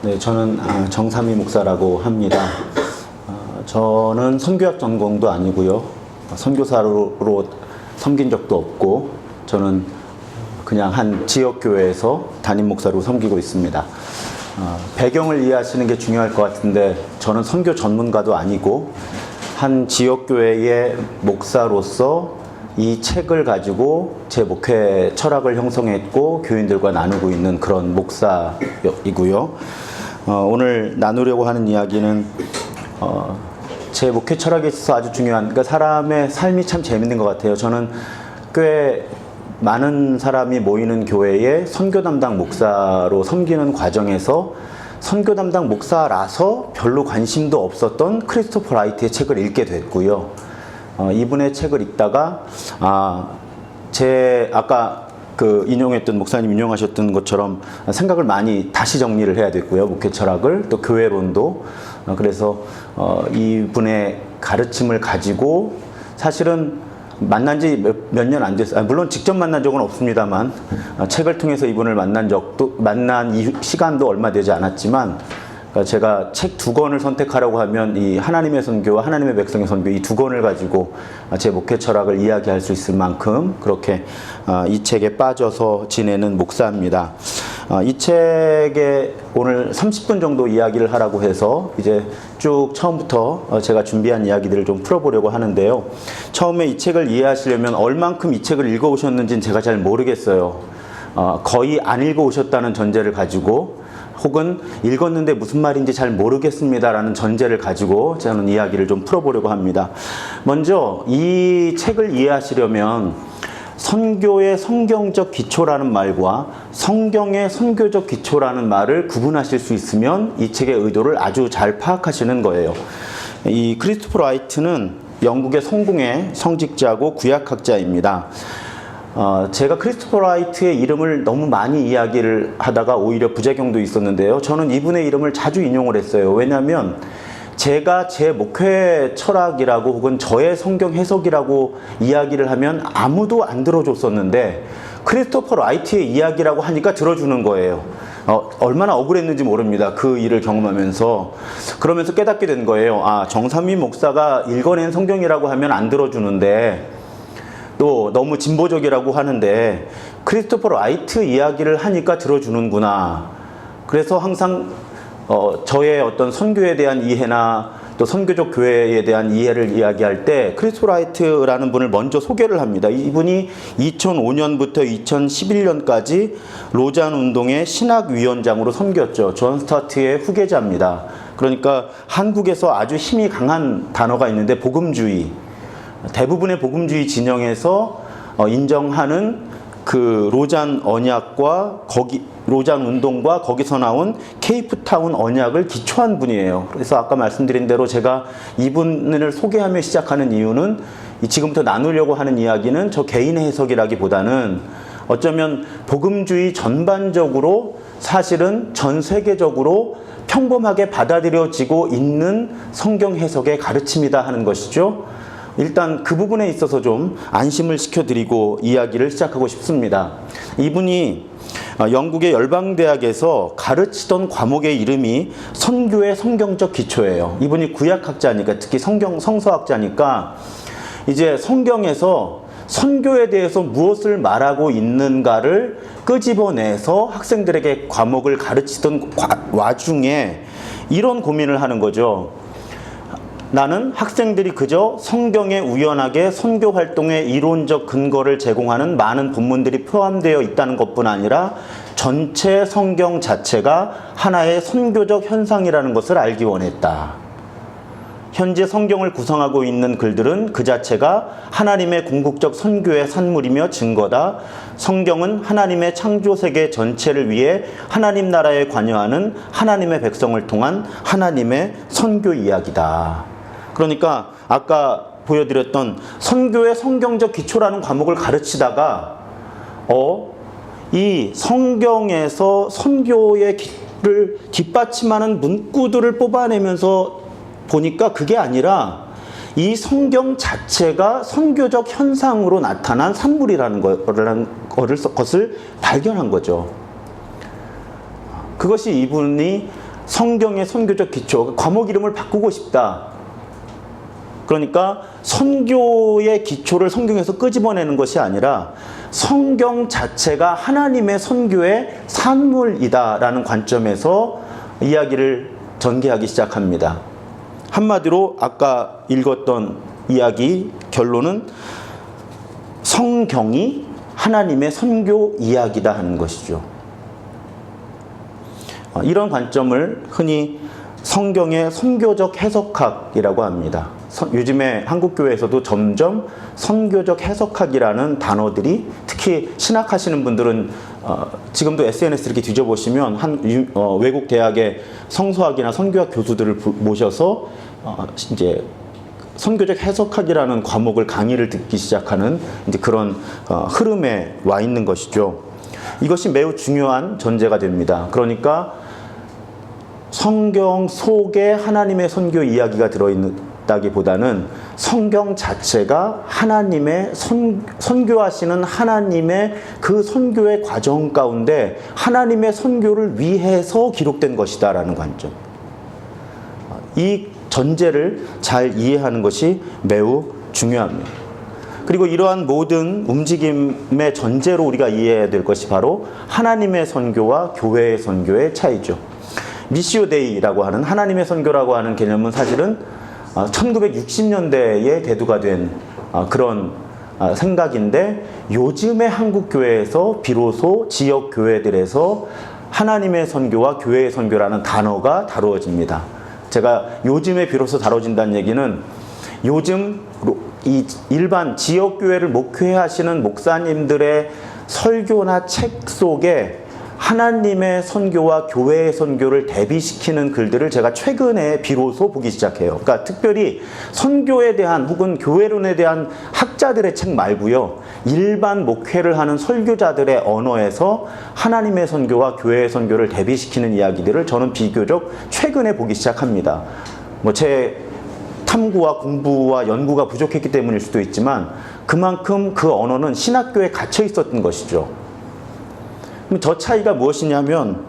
네, 저는 정삼위 목사라고 합니다. 저는 선교학 전공도 아니고요. 선교사로 섬긴 적도 없고, 저는 그냥 한 지역교회에서 담임 목사로 섬기고 있습니다. 배경을 이해하시는 게 중요할 것 같은데, 저는 선교 전문가도 아니고 한 지역교회의 목사로서 이 책을 가지고 제 목회 철학을 형성했고 교인들과 나누고 있는 그런 목사이고요. 오늘 나누려고 하는 이야기는 제 목회 철학에 있어서 아주 중요한, 그러니까 사람의 삶이 참 재밌는 것 같아요. 저는 꽤 많은 사람이 모이는 교회에 선교 담당 목사로 섬기는 과정에서 선교 담당 목사라서 별로 관심도 없었던 크리스토퍼 라이트의 책을 읽게 됐고요. 이분의 책을 읽다가 아까 인용했던 목사님 인용하셨던 것처럼 생각을 많이 다시 정리를 해야 됐고요. 목회 철학을, 또 교회론도. 그래서 이분의 가르침을 가지고 사실은 만난 지 몇 년 안 됐어요. 물론 직접 만난 적은 없습니다만 책을 통해서 이분을 만난 시간도 얼마 되지 않았지만, 제가 책 2권을 선택하라고 하면 이 하나님의 선교와 하나님의 백성의 선교, 이 2권을 가지고 제 목회 철학을 이야기할 수 있을 만큼 그렇게 이 책에 빠져서 지내는 목사입니다. 이 책에 오늘 30분 정도 이야기를 하라고 해서 이제 쭉 처음부터 제가 준비한 이야기들을 좀 풀어보려고 하는데요. 처음에 이 책을 이해하시려면 얼만큼 이 책을 읽어오셨는지는 제가 잘 모르겠어요. 거의 안 읽어오셨다는 전제를 가지고, 혹은 읽었는데 무슨 말인지 잘 모르겠습니다라는 전제를 가지고 저는 이야기를 좀 풀어보려고 합니다. 먼저 이 책을 이해하시려면 선교의 성경적 기초라는 말과 성경의 선교적 기초라는 말을 구분하실 수 있으면 이 책의 의도를 아주 잘 파악하시는 거예요. 이 크리스토퍼 라이트는 영국의 성공의 성직자고 구약학자입니다. 제가 크리스토퍼 라이트의 이름을 너무 많이 이야기를 하다가 오히려 부작용도 있었는데요. 저는 이분의 이름을 자주 인용을 했어요. 왜냐하면 제가 제 목회 철학이라고 혹은 저의 성경 해석이라고 이야기를 하면 아무도 안 들어줬었는데, 크리스토퍼 라이트의 이야기라고 하니까 들어주는 거예요. 얼마나 억울했는지 모릅니다. 그 일을 경험하면서. 그러면서 깨닫게 된 거예요. 정삼위 목사가 읽어낸 성경이라고 하면 안 들어주는데, 또 너무 진보적이라고 하는데 크리스토퍼 라이트 이야기를 하니까 들어주는구나. 그래서 항상 저의 어떤 선교에 대한 이해나 또 선교적 교회에 대한 이해를 이야기할 때 크리스토퍼 라이트라는 분을 먼저 소개를 합니다. 이분이 2005년부터 2011년까지 로잔 운동의 신학위원장으로 섬겼죠. 존 스타트의 후계자입니다. 그러니까 한국에서 아주 힘이 강한 단어가 있는데 복음주의, 대부분의 복음주의 진영에서 인정하는 그 로잔 언약과 로잔 운동과 거기서 나온 케이프타운 언약을 기초한 분이에요. 그래서 아까 말씀드린 대로 제가 이분을 소개하며 시작하는 이유는, 지금부터 나누려고 하는 이야기는 저 개인의 해석이라기보다는 어쩌면 복음주의 전반적으로 사실은 전 세계적으로 평범하게 받아들여지고 있는 성경 해석의 가르침이다 하는 것이죠. 일단 그 부분에 있어서 좀 안심을 시켜드리고 이야기를 시작하고 싶습니다. 이분이 영국의 열방대학에서 가르치던 과목의 이름이 선교의 성경적 기초예요. 이분이 구약학자니까, 특히 성서학자니까 이제 성경에서 선교에 대해서 무엇을 말하고 있는가를 끄집어내서 학생들에게 과목을 가르치던 와중에 이런 고민을 하는 거죠. 나는 학생들이 그저 성경에 우연하게 선교 활동의 이론적 근거를 제공하는 많은 본문들이 포함되어 있다는 것뿐 아니라 전체 성경 자체가 하나의 선교적 현상이라는 것을 알기 원했다. 현재 성경을 구성하고 있는 글들은 그 자체가 하나님의 궁극적 선교의 산물이며 증거다. 성경은 하나님의 창조 세계 전체를 위해 하나님 나라에 관여하는 하나님의 백성을 통한 하나님의 선교 이야기다. 그러니까 아까 보여드렸던 선교의 성경적 기초라는 과목을 가르치다가 이 성경에서 선교의 길을 뒷받침하는 문구들을 뽑아내면서 보니까 그게 아니라 이 성경 자체가 선교적 현상으로 나타난 산물이라는 것을 발견한 거죠. 그것이 이분이 성경의 선교적 기초, 과목 이름을 바꾸고 싶다. 그러니까 선교의 기초를 성경에서 끄집어내는 것이 아니라 성경 자체가 하나님의 선교의 산물이다라는 관점에서 이야기를 전개하기 시작합니다. 한마디로 아까 읽었던 이야기 결론은 성경이 하나님의 선교 이야기다 하는 것이죠. 이런 관점을 흔히 성경의 선교적 해석학이라고 합니다. 요즘에 한국교회에서도 점점 선교적 해석학이라는 단어들이, 특히 신학하시는 분들은 지금도 SNS 이렇게 뒤져보시면 외국 대학의 성서학이나 선교학 교수들을 모셔서 이제 선교적 해석학이라는 과목을 강의를 듣기 시작하는 이제 그런 흐름에 와 있는 것이죠. 이것이 매우 중요한 전제가 됩니다. 그러니까 성경 속에 하나님의 선교 이야기가 들어있다기보다는 성경 자체가 하나님의 선교하시는 하나님의 그 선교의 과정 가운데 하나님의 선교를 위해서 기록된 것이다라는 관점. 이 전제를 잘 이해하는 것이 매우 중요합니다. 그리고 이러한 모든 움직임의 전제로 우리가 이해해야 될 것이 바로 하나님의 선교와 교회의 선교의 차이죠. 미시오 데이라고 하는 하나님의 선교라고 하는 개념은 사실은 1960년대에 대두가 된 그런 생각인데, 요즘의 한국 교회에서 비로소 지역 교회들에서 하나님의 선교와 교회의 선교라는 단어가 다루어집니다. 제가 요즘에 비로소 다뤄진다는 얘기는 요즘 이 일반 지역 교회를 목회하시는 목사님들의 설교나 책 속에 하나님의 선교와 교회의 선교를 대비시키는 글들을 제가 최근에 비로소 보기 시작해요. 그러니까 특별히 선교에 대한 혹은 교회론에 대한 학자들의 책 말고요, 일반 목회를 하는 설교자들의 언어에서 하나님의 선교와 교회의 선교를 대비시키는 이야기들을 저는 비교적 최근에 보기 시작합니다. 제 탐구와 공부와 연구가 부족했기 때문일 수도 있지만 그만큼 그 언어는 신학교에 갇혀 있었던 것이죠. 저 차이가 무엇이냐면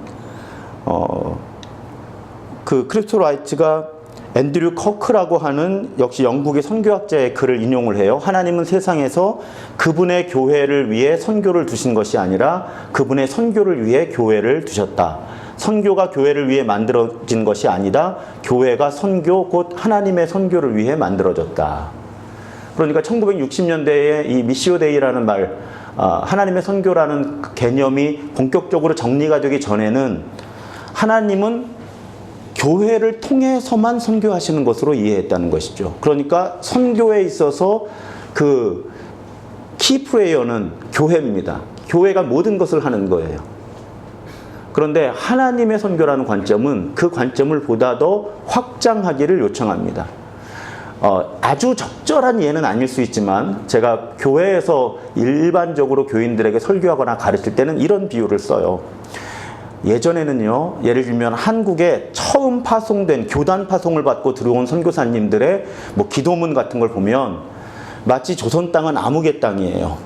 그 크리스토 라이트가 앤드류 커크라고 하는 역시 영국의 선교학자의 글을 인용을 해요. 하나님은 세상에서 그분의 교회를 위해 선교를 두신 것이 아니라 그분의 선교를 위해 교회를 두셨다. 선교가 교회를 위해 만들어진 것이 아니라 교회가 선교 곧 하나님의 선교를 위해 만들어졌다. 그러니까 1960년대에 이 미시오 데이라는 말, 하나님의 선교라는 개념이 본격적으로 정리가 되기 전에는 하나님은 교회를 통해서만 선교하시는 것으로 이해했다는 것이죠. 그러니까 선교에 있어서 그 키프레이어는 교회입니다. 교회가 모든 것을 하는 거예요. 그런데 하나님의 선교라는 관점은 그 관점을 보다 더 확장하기를 요청합니다. 아주 적절한 예는 아닐 수 있지만 제가 교회에서 일반적으로 교인들에게 설교하거나 가르칠 때는 이런 비유를 써요. 예전에는요, 예를 들면 한국에 처음 파송된 교단 파송을 받고 들어온 선교사님들의 기도문 같은 걸 보면 마치 조선 땅은 아무개 땅이에요.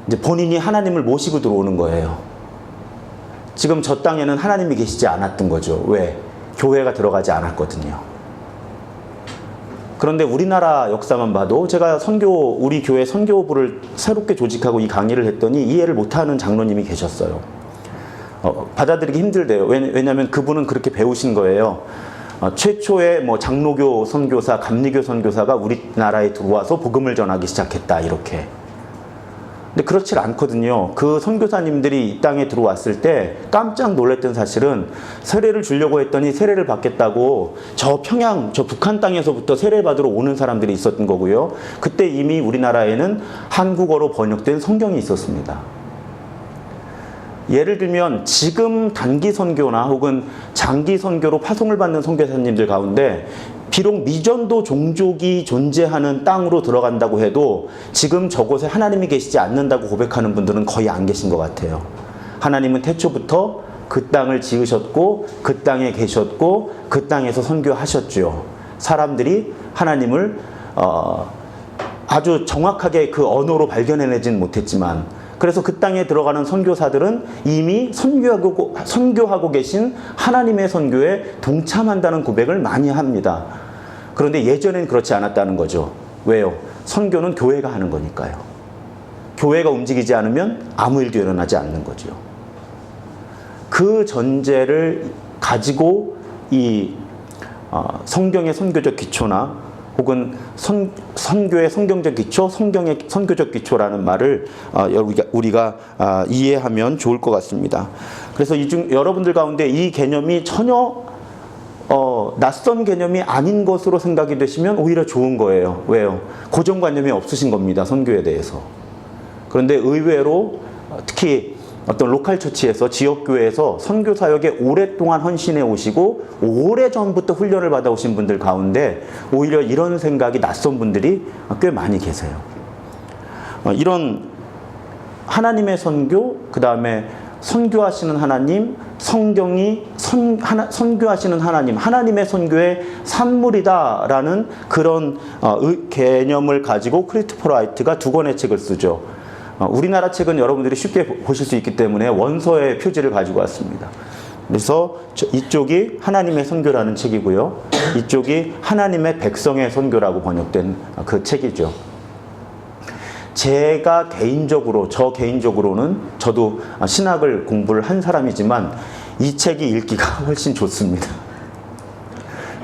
이제 본인이 하나님을 모시고 들어오는 거예요. 지금 저 땅에는 하나님이 계시지 않았던 거죠. 왜? 교회가 들어가지 않았거든요. 그런데 우리나라 역사만 봐도 제가 우리 교회 선교부를 새롭게 조직하고 이 강의를 했더니 이해를 못하는 장로님이 계셨어요. 받아들이기 힘들대요. 왜냐하면 그분은 그렇게 배우신 거예요. 최초의 장로교 선교사, 감리교 선교사가 우리나라에 들어와서 복음을 전하기 시작했다, 이렇게. 근데 그렇지 않거든요. 그 선교사님들이 이 땅에 들어왔을 때 깜짝 놀랐던 사실은 세례를 주려고 했더니 세례를 받겠다고 저 북한 땅에서부터 세례 받으러 오는 사람들이 있었던 거고요. 그때 이미 우리나라에는 한국어로 번역된 성경이 있었습니다. 예를 들면 지금 단기 선교나 혹은 장기 선교로 파송을 받는 선교사님들 가운데 비록 미전도 종족이 존재하는 땅으로 들어간다고 해도 지금 저곳에 하나님이 계시지 않는다고 고백하는 분들은 거의 안 계신 것 같아요. 하나님은 태초부터 그 땅을 지으셨고 그 땅에 계셨고 그 땅에서 선교하셨죠. 사람들이 하나님을 아주 정확하게 그 언어로 발견해내지는 못했지만 그래서 그 땅에 들어가는 선교사들은 이미 선교하고 계신 하나님의 선교에 동참한다는 고백을 많이 합니다. 그런데 예전엔 그렇지 않았다는 거죠. 왜요? 선교는 교회가 하는 거니까요. 교회가 움직이지 않으면 아무 일도 일어나지 않는 거죠. 그 전제를 가지고 이 성경의 선교적 기초나 혹은 선교의 성경적 기초, 성경의 선교적 기초라는 말을 우리가 이해하면 좋을 것 같습니다. 그래서 여러분들 가운데 이 개념이 전혀 낯선 개념이 아닌 것으로 생각이 되시면 오히려 좋은 거예요. 왜요? 고정관념이 없으신 겁니다. 선교에 대해서. 그런데 의외로 특히 어떤 로컬 처치에서, 지역교회에서 선교사역에 오랫동안 헌신해 오시고 오래전부터 훈련을 받아오신 분들 가운데 오히려 이런 생각이 낯선 분들이 꽤 많이 계세요. 이런 하나님의 선교, 그 다음에 선교하시는 하나님, 성경이 선교하시는 하나님, 하나님의 선교의 산물이다라는 그런 개념을 가지고 크리스토퍼 라이트가 2권의 책을 쓰죠. 우리나라 책은 여러분들이 쉽게 보실 수 있기 때문에 원서의 표지를 가지고 왔습니다. 그래서 이쪽이 하나님의 선교라는 책이고요. 이쪽이 하나님의 백성의 선교라고 번역된 그 책이죠. 저 개인적으로는 저도 신학을 공부를 한 사람이지만 이 책이 읽기가 훨씬 좋습니다.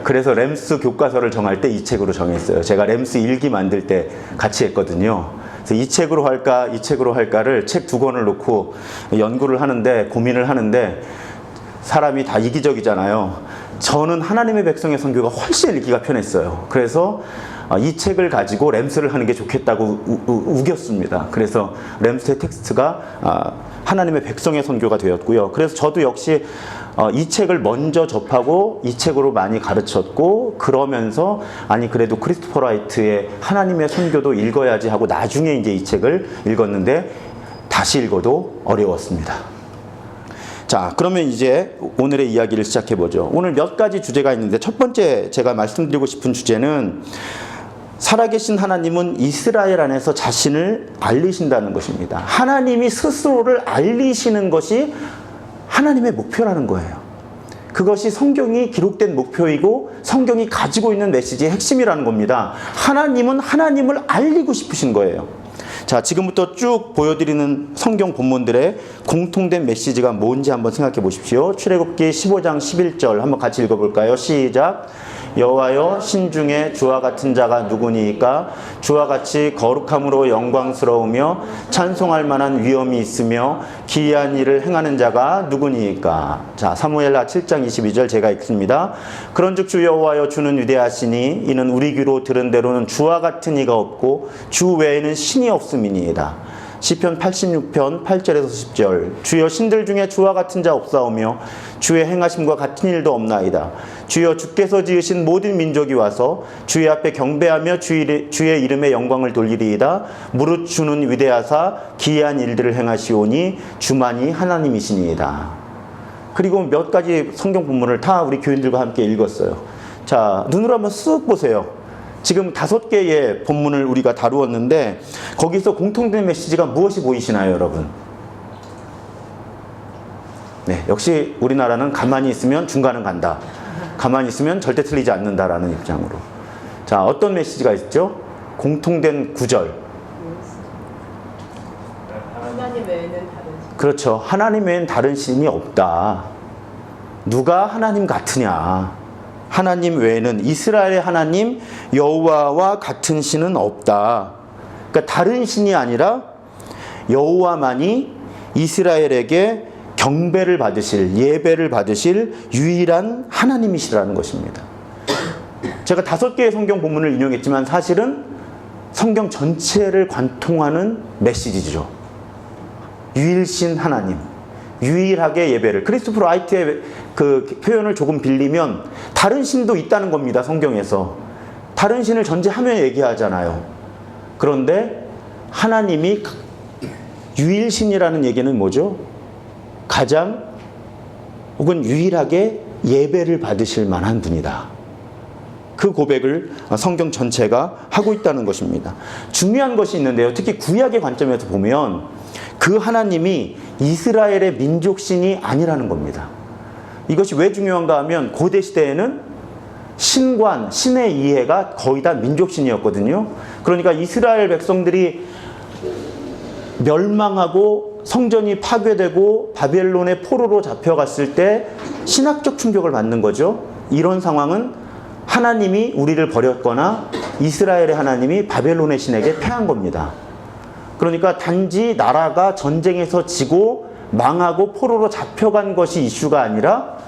그래서 램스 교과서를 정할 때 이 책으로 정했어요. 제가 램스 일기 만들 때 같이 했거든요. 그래서 이 책으로 할까, 이 책으로 할까를 책 2권을 놓고 연구를 하는데, 고민을 하는데, 사람이 다 이기적이잖아요. 저는 하나님의 백성의 선교가 훨씬 읽기가 편했어요. 그래서 이 책을 가지고 램스를 하는 게 좋겠다고 우겼습니다. 그래서 램스의 텍스트가 하나님의 백성의 선교가 되었고요. 그래서 저도 역시 이 책을 먼저 접하고 이 책으로 많이 가르쳤고, 그러면서 아니 그래도 크리스토퍼 라이트의 하나님의 선교도 읽어야지 하고 나중에 이제 이 책을 읽었는데 다시 읽어도 어려웠습니다. 자, 그러면 이제 오늘의 이야기를 시작해 보죠. 오늘 몇 가지 주제가 있는데 첫 번째 제가 말씀드리고 싶은 주제는 살아계신 하나님은 이스라엘 안에서 자신을 알리신다는 것입니다. 하나님이 스스로를 알리시는 것이 하나님의 목표라는 거예요. 그것이 성경이 기록된 목표이고 성경이 가지고 있는 메시지의 핵심이라는 겁니다. 하나님은 하나님을 알리고 싶으신 거예요. 자, 지금부터 쭉 보여드리는 성경 본문들의 공통된 메시지가 뭔지 한번 생각해 보십시오. 출애굽기 15장 11절 한번 같이 읽어볼까요? 시작. 여호와여, 신중에 주와 같은 자가 누구니이까? 주와 같이 거룩함으로 영광스러우며 찬송할 만한 위엄이 있으며 기이한 일을 행하는 자가 누구니이까? 자, 사무엘하 7장 22절 제가 읽습니다. 그런즉 주 여호와여, 주는 위대하시니 이는 우리 귀로 들은 대로는 주와 같은 이가 없고 주 외에는 신이 없음이니이다. 시편 86편 8절에서 10절. 주여, 신들 중에 주와 같은 자 없사오며 주의 행하심과 같은 일도 없나이다. 주여, 주께서 지으신 모든 민족이 와서 주의 앞에 경배하며 주의 이름의 영광을 돌리리이다. 무릇 주는 위대하사 기이한 일들을 행하시오니 주만이 하나님이시니이다. 그리고 몇 가지 성경 본문을 다 우리 교인들과 함께 읽었어요. 자, 눈으로 한번 쓱 보세요. 지금 5개의 본문을 우리가 다루었는데 거기서 공통된 메시지가 무엇이 보이시나요, 여러분? 네, 역시 우리나라는 가만히 있으면 중간은 간다. 가만히 있으면 절대 틀리지 않는다라는 입장으로. 자, 어떤 메시지가 있죠? 공통된 구절. 하나님 외에는 다른 신. 그렇죠. 하나님 외에는 다른 신이 없다. 누가 하나님 같으냐? 하나님 외에는, 이스라엘의 하나님 여호와와 같은 신은 없다. 그러니까 다른 신이 아니라 여호와만이 이스라엘에게 경배를 받으실, 예배를 받으실 유일한 하나님이시라는 것입니다. 제가 5개의 성경 본문을 인용했지만 사실은 성경 전체를 관통하는 메시지죠. 유일신 하나님, 유일하게 예배를, 크리스토퍼 라이트의 그 표현을 조금 빌리면 다른 신도 있다는 겁니다. 성경에서 다른 신을 전제하며 얘기하잖아요. 그런데 하나님이 유일신이라는 얘기는 뭐죠? 가장 혹은 유일하게 예배를 받으실 만한 분이다. 그 고백을 성경 전체가 하고 있다는 것입니다. 중요한 것이 있는데요. 특히 구약의 관점에서 보면 그 하나님이 이스라엘의 민족신이 아니라는 겁니다. 이것이 왜 중요한가 하면 고대 시대에는 신관, 신의 이해가 거의 다 민족신이었거든요. 그러니까 이스라엘 백성들이 멸망하고 성전이 파괴되고 바벨론의 포로로 잡혀갔을 때 신학적 충격을 받는 거죠. 이런 상황은 하나님이 우리를 버렸거나 이스라엘의 하나님이 바벨론의 신에게 패한 겁니다. 그러니까 단지 나라가 전쟁에서 지고 망하고 포로로 잡혀간 것이 이슈가 아니라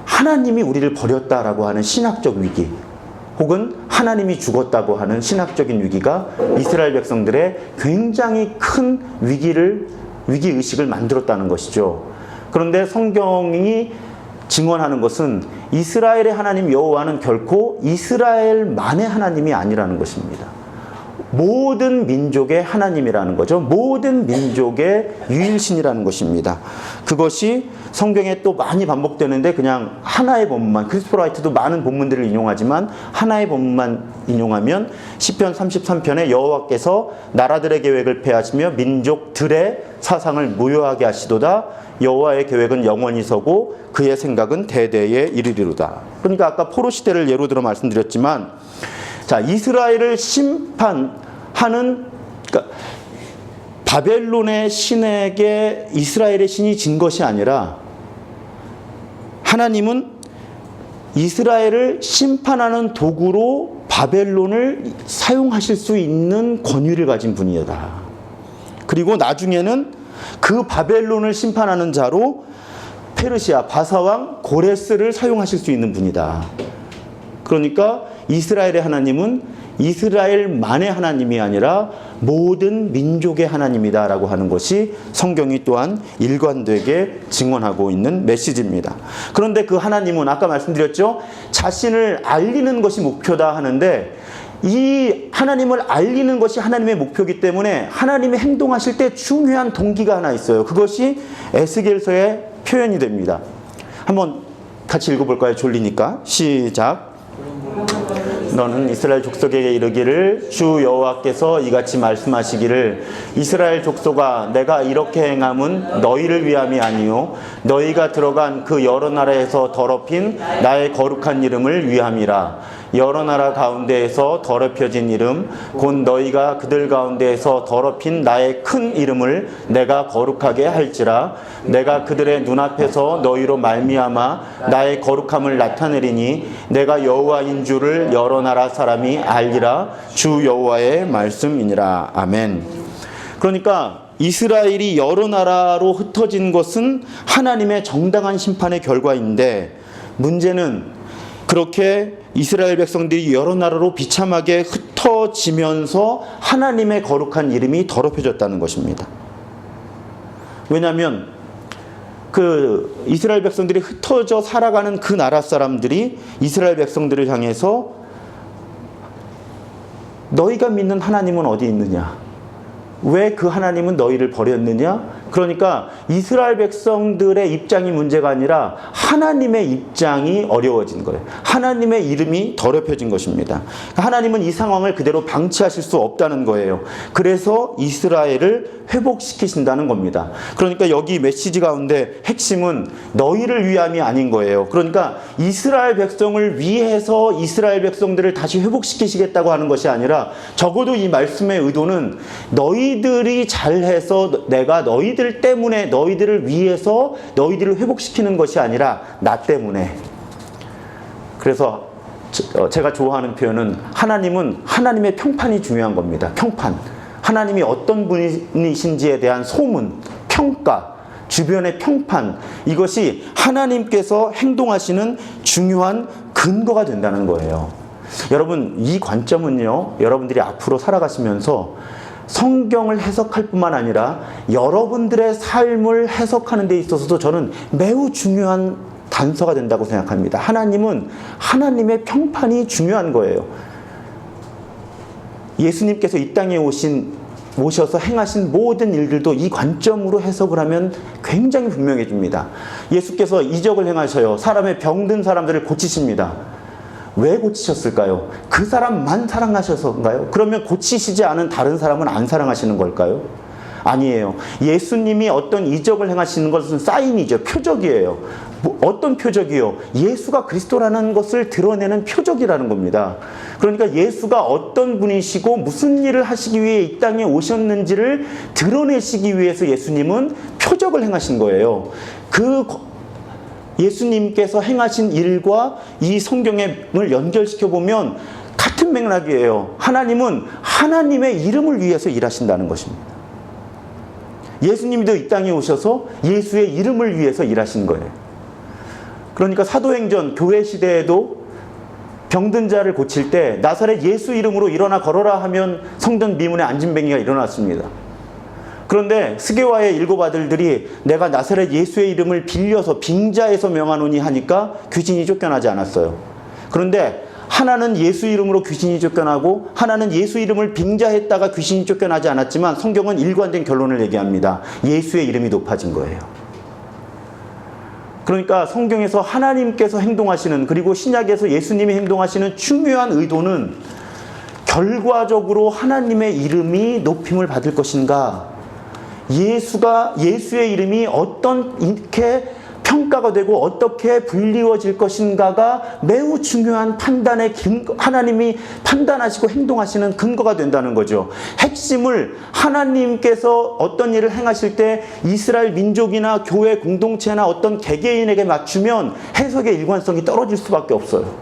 하나님이 우리를 버렸다라고 하는 신학적 위기, 혹은 하나님이 죽었다고 하는 신학적인 위기가 이스라엘 백성들의 굉장히 큰 위기의식을 만들었다는 것이죠. 그런데 성경이 증언하는 것은 이스라엘의 하나님 여호와는 결코 이스라엘만의 하나님이 아니라는 것입니다. 모든 민족의 하나님이라는 거죠. 모든 민족의 유일신이라는 것입니다. 그것이 성경에 또 많이 반복되는데 그냥 하나의 본문만, 크리스토퍼 라이트도 많은 본문들을 인용하지만 하나의 본문만 인용하면 시편 33편에 여호와께서 나라들의 계획을 폐하시며 민족들의 사상을 무효하게 하시도다. 여호와의 계획은 영원히 서고 그의 생각은 대대에 이르리로다. 그러니까 아까 포로 시대를 예로 들어 말씀드렸지만, 자, 이스라엘을 심판하는, 그러니까 바벨론의 신에게 이스라엘의 신이 진 것이 아니라 하나님은 이스라엘을 심판하는 도구로 바벨론을 사용하실 수 있는 권위를 가진 분이다. 그리고 나중에는 그 바벨론을 심판하는 자로 페르시아 바사왕 고레스를 사용하실 수 있는 분이다. 그러니까 이스라엘의 하나님은 이스라엘만의 하나님이 아니라 모든 민족의 하나님이다라고 하는 것이 성경이 또한 일관되게 증언하고 있는 메시지입니다. 그런데 그 하나님은 아까 말씀드렸죠. 자신을 알리는 것이 목표다 하는데, 이 하나님을 알리는 것이 하나님의 목표이기 때문에 하나님이 행동하실 때 중요한 동기가 하나 있어요. 그것이 에스겔서에 표현이 됩니다. 한번 같이 읽어볼까요? 졸리니까. 시작. 너는 이스라엘 족속에게 이르기를 주 여호와께서 이같이 말씀하시기를 이스라엘 족속아 내가 이렇게 행함은 너희를 위함이 아니요 너희가 들어간 그 여러 나라에서 더럽힌 나의 거룩한 이름을 위함이라. 여러 나라 가운데에서 더럽혀진 이름 곧 너희가 그들 가운데에서 더럽힌 나의 큰 이름을 내가 거룩하게 할지라. 내가 그들의 눈앞에서 너희로 말미암아 나의 거룩함을 나타내리니 내가 여호와인 줄을 여러 나라 사람이 알리라. 주 여호와의 말씀이니라. 아멘. 그러니까 이스라엘이 여러 나라로 흩어진 것은 하나님의 정당한 심판의 결과인데, 문제는 그렇게 이스라엘 백성들이 여러 나라로 비참하게 흩어지면서 하나님의 거룩한 이름이 더럽혀졌다는 것입니다. 왜냐하면 그 이스라엘 백성들이 흩어져 살아가는 그 나라 사람들이 이스라엘 백성들을 향해서 너희가 믿는 하나님은 어디 있느냐? 왜 그 하나님은 너희를 버렸느냐? 그러니까 이스라엘 백성들의 입장이 문제가 아니라 하나님의 입장이 어려워진 거예요. 하나님의 이름이 더럽혀진 것입니다. 하나님은 이 상황을 그대로 방치하실 수 없다는 거예요. 그래서 이스라엘을 회복시키신다는 겁니다. 그러니까 여기 메시지 가운데 핵심은 너희를 위함이 아닌 거예요. 그러니까 이스라엘 백성을 위해서 이스라엘 백성들을 다시 회복시키시겠다고 하는 것이 아니라, 적어도 이 말씀의 의도는 너희들이 잘해서 내가 너희들 때문에, 너희들을 위해서 너희들을 회복시키는 것이 아니라 나 때문에. 그래서 제가 좋아하는 표현은, 하나님은 하나님의 평판이 중요한 겁니다. 평판. 하나님이 어떤 분이신지에 대한 소문, 평가, 주변의 평판, 이것이 하나님께서 행동하시는 중요한 근거가 된다는 거예요. 여러분, 이 관점은요, 여러분들이 앞으로 살아가시면서 성경을 해석할 뿐만 아니라 여러분들의 삶을 해석하는 데 있어서도 저는 매우 중요한 단서가 된다고 생각합니다. 하나님은 하나님의 평판이 중요한 거예요. 예수님께서 이 땅에 오셔서 행하신 모든 일들도 이 관점으로 해석을 하면 굉장히 분명해집니다. 예수께서 이적을 행하셔요. 사람의 병든 사람들을 고치십니다. 왜 고치셨을까요? 그 사람만 사랑하셔서인가요? 그러면 고치시지 않은 다른 사람은 안 사랑하시는 걸까요? 아니에요. 예수님이 어떤 이적을 행하시는 것은 사인이죠. 표적이에요. 어떤 표적이요? 예수가 그리스도라는 것을 드러내는 표적이라는 겁니다. 그러니까 예수가 어떤 분이시고 무슨 일을 하시기 위해 이 땅에 오셨는지를 드러내시기 위해서 예수님은 표적을 행하신 거예요. 그 예수님께서 행하신 일과 이 성경을 연결시켜 보면 같은 맥락이에요. 하나님은 하나님의 이름을 위해서 일하신다는 것입니다. 예수님도 이 땅에 오셔서 예수의 이름을 위해서 일하신 거예요. 그러니까 사도행전 교회 시대에도 병든 자를 고칠 때 나사렛 예수 이름으로 일어나 걸어라 하면 성전 미문에 안진뱅이가 일어났습니다. 그런데 스게와의 7 아들들이 내가 나사렛 예수의 이름을 빌려서 빙자해서 명하노니 하니까 귀신이 쫓겨나지 않았어요. 그런데 하나는 예수 이름으로 귀신이 쫓겨나고 하나는 예수 이름을 빙자했다가 귀신이 쫓겨나지 않았지만 성경은 일관된 결론을 얘기합니다. 예수의 이름이 높아진 거예요. 그러니까 성경에서 하나님께서 행동하시는, 그리고 신약에서 예수님이 행동하시는 중요한 의도는 결과적으로 하나님의 이름이 높임을 받을 것인가, 예수의 이름이 어떻게 평가가 되고 어떻게 불리워질 것인가가 매우 중요한 판단의 하나님이 판단하시고 행동하시는 근거가 된다는 거죠. 핵심을 하나님께서 어떤 일을 행하실 때 이스라엘 민족이나 교회 공동체나 어떤 개개인에게 맞추면 해석의 일관성이 떨어질 수밖에 없어요.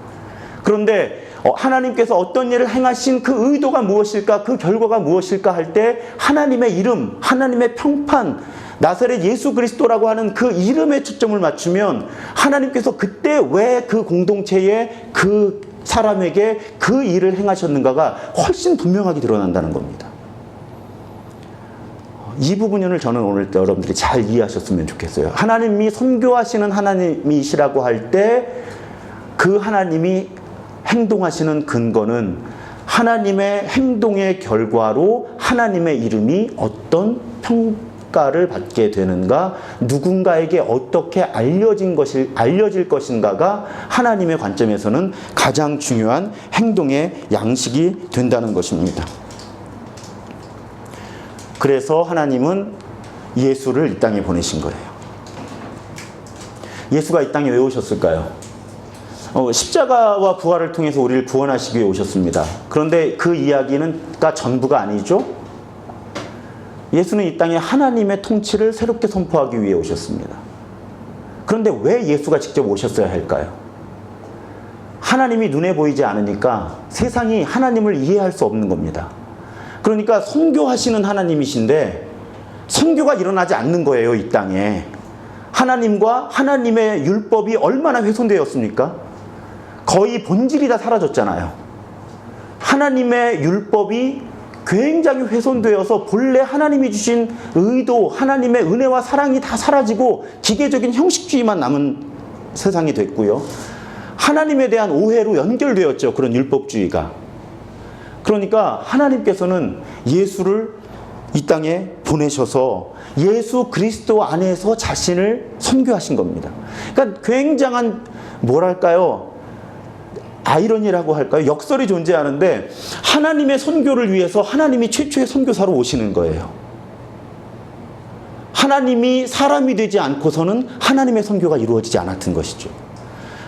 그런데 하나님께서 어떤 일을 행하신 그 의도가 무엇일까, 그 결과가 무엇일까 할 때 하나님의 이름, 하나님의 평판, 나사렛 예수 그리스도라고 하는 그 이름에 초점을 맞추면 하나님께서 그때 왜 그 공동체에 그 사람에게 그 일을 행하셨는가가 훨씬 분명하게 드러난다는 겁니다. 이 부분을 저는 오늘 여러분들이 잘 이해하셨으면 좋겠어요. 하나님이 선교하시는 하나님이시라고 할 때 그 하나님이 행동하시는 근거는 하나님의 행동의 결과로 하나님의 이름이 어떤 평가를 받게 되는가, 누군가에게 어떻게 알려질 것인가가 하나님의 관점에서는 가장 중요한 행동의 양식이 된다는 것입니다. 그래서 하나님은 예수를 이 땅에 보내신 거예요. 예수가 이 땅에 왜 오셨을까요? 십자가와 부활을 통해서 우리를 구원하시기 위해 오셨습니다. 그런데 그 이야기가 전부가 아니죠. 예수는 이 땅에 하나님의 통치를 새롭게 선포하기 위해 오셨습니다. 그런데 왜 예수가 직접 오셨어야 할까요? 하나님이 눈에 보이지 않으니까 세상이 하나님을 이해할 수 없는 겁니다. 그러니까 선교하시는 하나님이신데 선교가 일어나지 않는 거예요, 이 땅에. 하나님과 하나님의 율법이 얼마나 훼손되었습니까? 거의 본질이 다 사라졌잖아요. 하나님의 율법이 굉장히 훼손되어서 본래 하나님이 주신 의도, 하나님의 은혜와 사랑이 다 사라지고 기계적인 형식주의만 남은 세상이 됐고요. 하나님에 대한 오해로 연결되었죠, 그런 율법주의가. 그러니까 하나님께서는 예수를 이 땅에 보내셔서 예수 그리스도 안에서 자신을 선교하신 겁니다. 그러니까 굉장한, 뭐랄까요, 아이러니라고 할까요? 역설이 존재하는데 하나님의 선교를 위해서 하나님이 최초의 선교사로 오시는 거예요. 하나님이 사람이 되지 않고서는 하나님의 선교가 이루어지지 않았던 것이죠.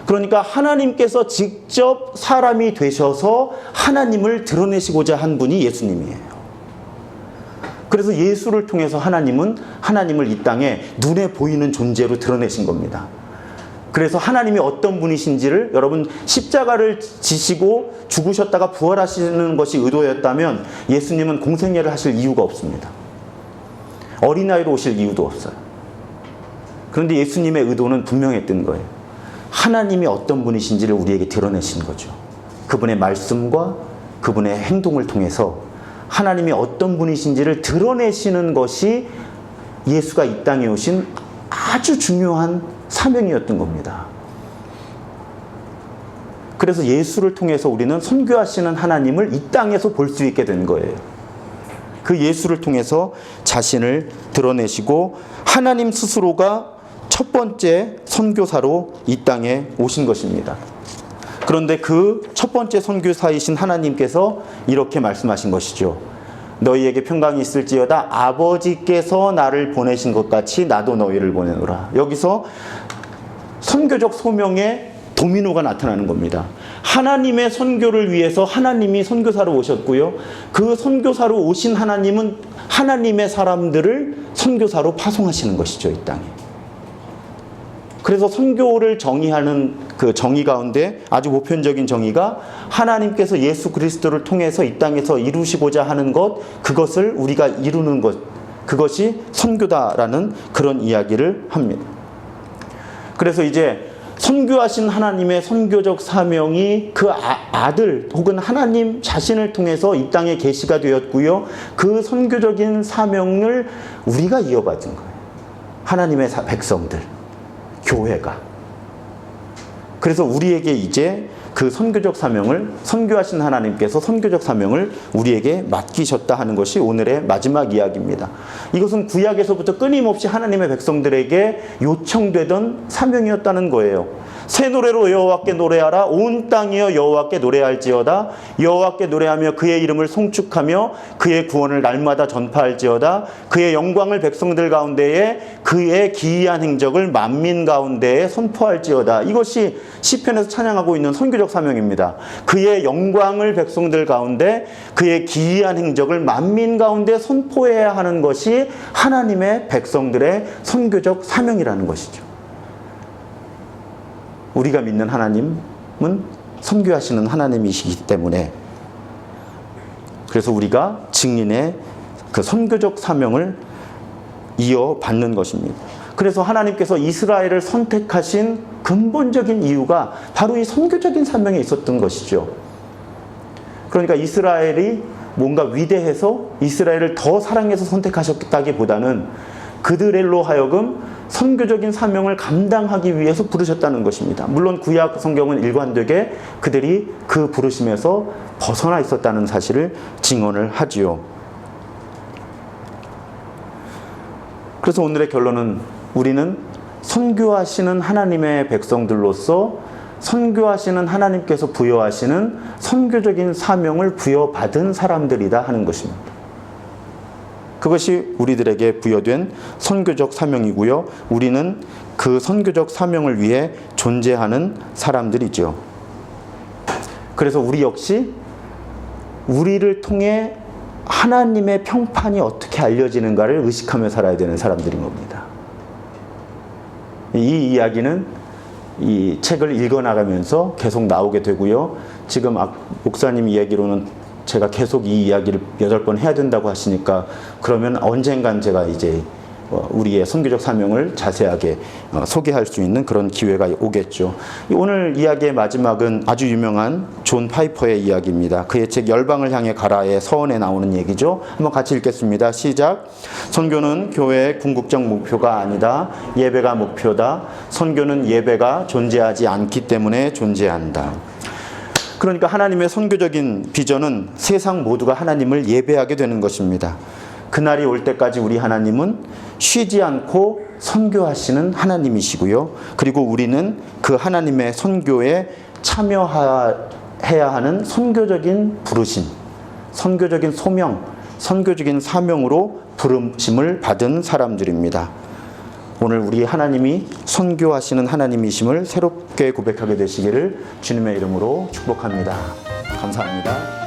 그러니까 하나님께서 직접 사람이 되셔서 하나님을 드러내시고자 한 분이 예수님이에요. 그래서 예수를 통해서 하나님은 하나님을 이 땅에 눈에 보이는 존재로 드러내신 겁니다. 그래서 하나님이 어떤 분이신지를, 여러분, 십자가를 지시고 죽으셨다가 부활하시는 것이 의도였다면 예수님은 공생애를 하실 이유가 없습니다. 어린아이로 오실 이유도 없어요. 그런데 예수님의 의도는 분명했던 거예요. 하나님이 어떤 분이신지를 우리에게 드러내신 거죠. 그분의 말씀과 그분의 행동을 통해서 하나님이 어떤 분이신지를 드러내시는 것이 예수가 이 땅에 오신 아주 중요한 사명이었던 겁니다. 그래서 예수를 통해서 우리는 선교하시는 하나님을 이 땅에서 볼 수 있게 된 거예요. 그 예수를 통해서 자신을 드러내시고 하나님 스스로가 첫 번째 선교사로 이 땅에 오신 것입니다. 그런데 그 첫 번째 선교사이신 하나님께서 이렇게 말씀하신 것이죠. 너희에게 평강이 있을지어다. 아버지께서 나를 보내신 것 같이 나도 너희를 보내노라. 여기서 선교적 소명의 도미노가 나타나는 겁니다. 하나님의 선교를 위해서 하나님이 선교사로 오셨고요. 그 선교사로 오신 하나님은 하나님의 사람들을 선교사로 파송하시는 것이죠, 이 땅에. 그래서 선교를 정의하는 그 정의 가운데 아주 보편적인 정의가 하나님께서 예수 그리스도를 통해서 이 땅에서 이루시고자 하는 것, 그것을 우리가 이루는 것, 그것이 선교다라는 그런 이야기를 합니다. 그래서 이제 선교하신 하나님의 선교적 사명이 그 아들 혹은 하나님 자신을 통해서 이 땅에 계시가 되었고요. 그 선교적인 사명을 우리가 이어받은 거예요. 하나님의 백성들, 교회가. 그래서 우리에게 이제 그 선교적 사명을, 선교하신 하나님께서 선교적 사명을 우리에게 맡기셨다 하는 것이 오늘의 마지막 이야기입니다. 이것은 구약에서부터 끊임없이 하나님의 백성들에게 요청되던 사명이었다는 거예요. 새 노래로 여호와께 노래하라. 온 땅이여 여호와께 노래할지어다. 여호와께 노래하며 그의 이름을 송축하며 그의 구원을 날마다 전파할지어다. 그의 영광을 백성들 가운데에, 그의 기이한 행적을 만민 가운데에 선포할지어다. 이것이 시편에서 찬양하고 있는 선교적 사명입니다. 그의 영광을 백성들 가운데, 그의 기이한 행적을 만민 가운데 선포해야 하는 것이 하나님의 백성들의 선교적 사명이라는 것이죠. 우리가 믿는 하나님은 선교하시는 하나님이시기 때문에, 그래서 우리가 증인의 그 선교적 사명을 이어받는 것입니다. 그래서 하나님께서 이스라엘을 선택하신 근본적인 이유가 바로 이 선교적인 사명에 있었던 것이죠. 그러니까 이스라엘이 뭔가 위대해서 이스라엘을 더 사랑해서 선택하셨다기보다는 그들로 하여금 선교적인 사명을 감당하기 위해서 부르셨다는 것입니다. 물론 구약 성경은 일관되게 그들이 그 부르심에서 벗어나 있었다는 사실을 증언을 하지요. 그래서 오늘의 결론은 우리는 선교하시는 하나님의 백성들로서 선교하시는 하나님께서 부여하시는 선교적인 사명을 부여받은 사람들이다 하는 것입니다. 그것이 우리들에게 부여된 선교적 사명이고요. 우리는 그 선교적 사명을 위해 존재하는 사람들이죠. 그래서 우리 역시 우리를 통해 하나님의 평판이 어떻게 알려지는가를 의식하며 살아야 되는 사람들인 겁니다. 이 이야기는 이 책을 읽어나가면서 계속 나오게 되고요. 지금 목사님 이야기로는 제가 계속 이 이야기를 8번 해야 된다고 하시니까 그러면 언젠간 제가 이제 우리의 선교적 사명을 자세하게 소개할 수 있는 그런 기회가 오겠죠. 오늘 이야기의 마지막은 아주 유명한 존 파이퍼의 이야기입니다. 그의 책 열방을 향해 가라의 서원에 나오는 얘기죠. 한번 같이 읽겠습니다. 시작. 선교는 교회의 궁극적 목표가 아니다. 예배가 목표다. 선교는 예배가 존재하지 않기 때문에 존재한다. 그러니까 하나님의 선교적인 비전은 세상 모두가 하나님을 예배하게 되는 것입니다. 그날이 올 때까지 우리 하나님은 쉬지 않고 선교하시는 하나님이시고요. 그리고 우리는 그 하나님의 선교에 참여해야 하는 선교적인 부르심, 선교적인 소명, 선교적인 사명으로 부르심을 받은 사람들입니다. 오늘 우리 하나님이 선교하시는 하나님이심을 새롭게 고백하게 되시기를 주님의 이름으로 축복합니다. 감사합니다.